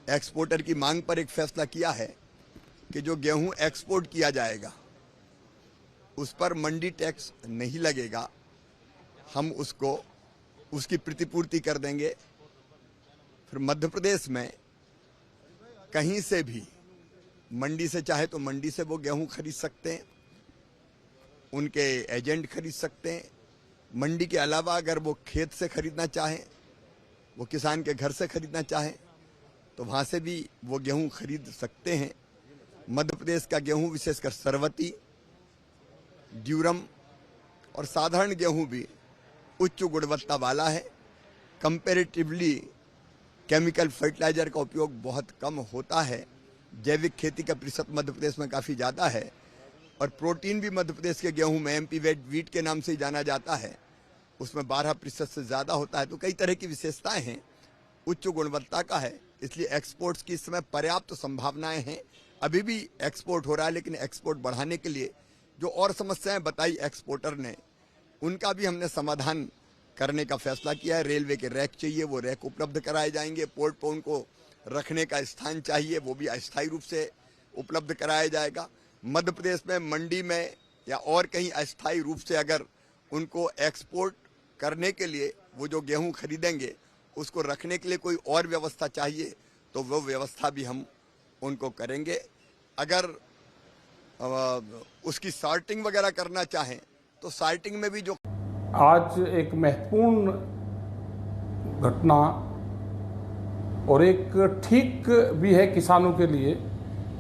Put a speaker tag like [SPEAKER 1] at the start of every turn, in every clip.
[SPEAKER 1] Exporter की मांग पर एक फैसला किया है कि जो गेहूं एक्सपोर्ट किया जाएगा उस पर मंडी टैक्स नहीं लगेगा, हम उसको उसकी प्रतिपूर्ति कर देंगे। फिर मध्य प्रदेश में कहीं से भी मंडी से चाहे तो मंडी से वो गेहूं खरीद सकते हैं, उनके एजेंट खरीद सकते हैं। मंडी के अलावा अगर वो खेत से खरीदना चाहें, वो किसान के घर से खरीदना चाहें तो वहाँ से भी वो गेहूं खरीद सकते हैं। मध्य प्रदेश का गेहूं विशेषकर सरवती, ड्यूरम और साधारण गेहूं भी उच्च गुणवत्ता वाला है। कंपैरेटिवली केमिकल फर्टिलाइजर का उपयोग बहुत कम होता है। जैविक खेती का प्रतिशत मध्य प्रदेश में काफ़ी ज़्यादा है और प्रोटीन भी मध्य प्रदेश के गेहूं में एमपी वेट वीट के नाम से ही जाना जाता है, उसमें 12% से ज़्यादा होता है। तो कई तरह की विशेषताएं हैं, उच्च गुणवत्ता का है, इसलिए एक्सपोर्ट्स की इस समय पर्याप्त संभावनाएं हैं। अभी भी एक्सपोर्ट हो रहा है, लेकिन एक्सपोर्ट बढ़ाने के लिए जो और समस्याएं बताई एक्सपोर्टर ने, उनका भी हमने समाधान करने का फैसला किया है। रेलवे के रैक चाहिए, वो रैक उपलब्ध कराए जाएंगे। पोर्ट पर उनको रखने का स्थान चाहिए, वो भी अस्थायी रूप से उपलब्ध कराया जाएगा। मध्य प्रदेश में मंडी में या और कहीं अस्थायी रूप से अगर उनको एक्सपोर्ट करने के लिए वो जो गेहूं खरीदेंगे उसको रखने के लिए कोई और व्यवस्था चाहिए तो वो व्यवस्था भी हम उनको करेंगे। अगर उसकी सॉर्टिंग वगैरह करना चाहें तो सॉर्टिंग में भी जो
[SPEAKER 2] आज एक महत्वपूर्ण घटना और एक ठीक भी है किसानों के लिए,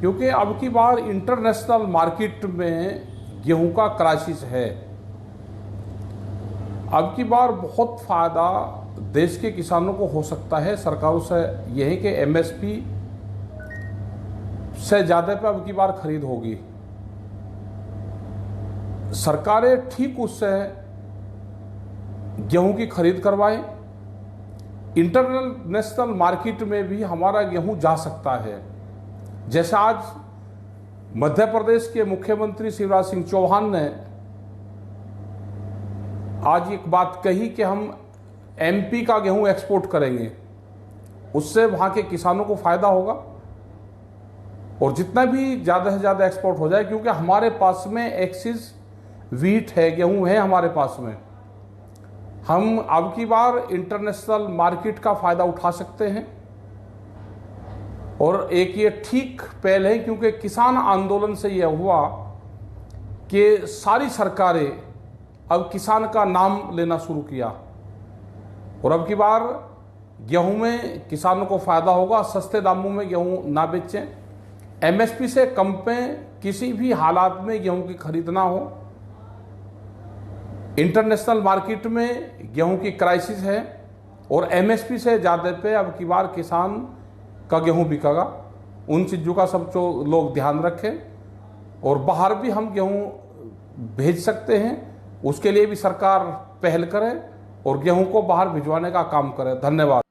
[SPEAKER 2] क्योंकि अब की बार इंटरनेशनल मार्केट में गेहूं का क्राइसिस है। अब की बार बहुत फायदा देश के किसानों को हो सकता है। सरकारों से यह है कि एमएसपी से ज़्यादा पे अब की बार खरीद होगी। सरकारें ठीक उससे गेहूं की खरीद करवाएं। इंटरनेशनल मार्केट में भी हमारा गेहूं जा सकता है। जैसे आज मध्य प्रदेश के मुख्यमंत्री शिवराज सिंह चौहान ने आज एक बात कही कि हम एमपी का गेहूं एक्सपोर्ट करेंगे, उससे वहां के किसानों को फायदा होगा और जितना भी ज़्यादा से ज़्यादा एक्सपोर्ट हो जाए, क्योंकि हमारे पास में एक्सिस वीट है, गेहूं है हमारे पास में। हम अब की बार इंटरनेशनल मार्केट का फायदा उठा सकते हैं और एक ये ठीक पहल है, क्योंकि किसान आंदोलन से यह हुआ कि सारी सरकारें अब किसान का नाम लेना शुरू किया और अब की बार गेहूं में किसानों को फायदा होगा। सस्ते दामों में गेहूं ना बेचें, एमएसपी से कम पे किसी भी हालात में गेहूं की खरीद ना हो। इंटरनेशनल मार्केट में गेहूं की क्राइसिस है और एमएसपी से ज़्यादा पे अब की बार किसान का गेहूं बिकेगा। उन चीज़ों का सब जो लोग ध्यान रखें और बाहर भी हम गेहूं भेज सकते हैं, उसके लिए भी सरकार पहल करे और गेहूं को बाहर भिजवाने का काम करे। धन्यवाद।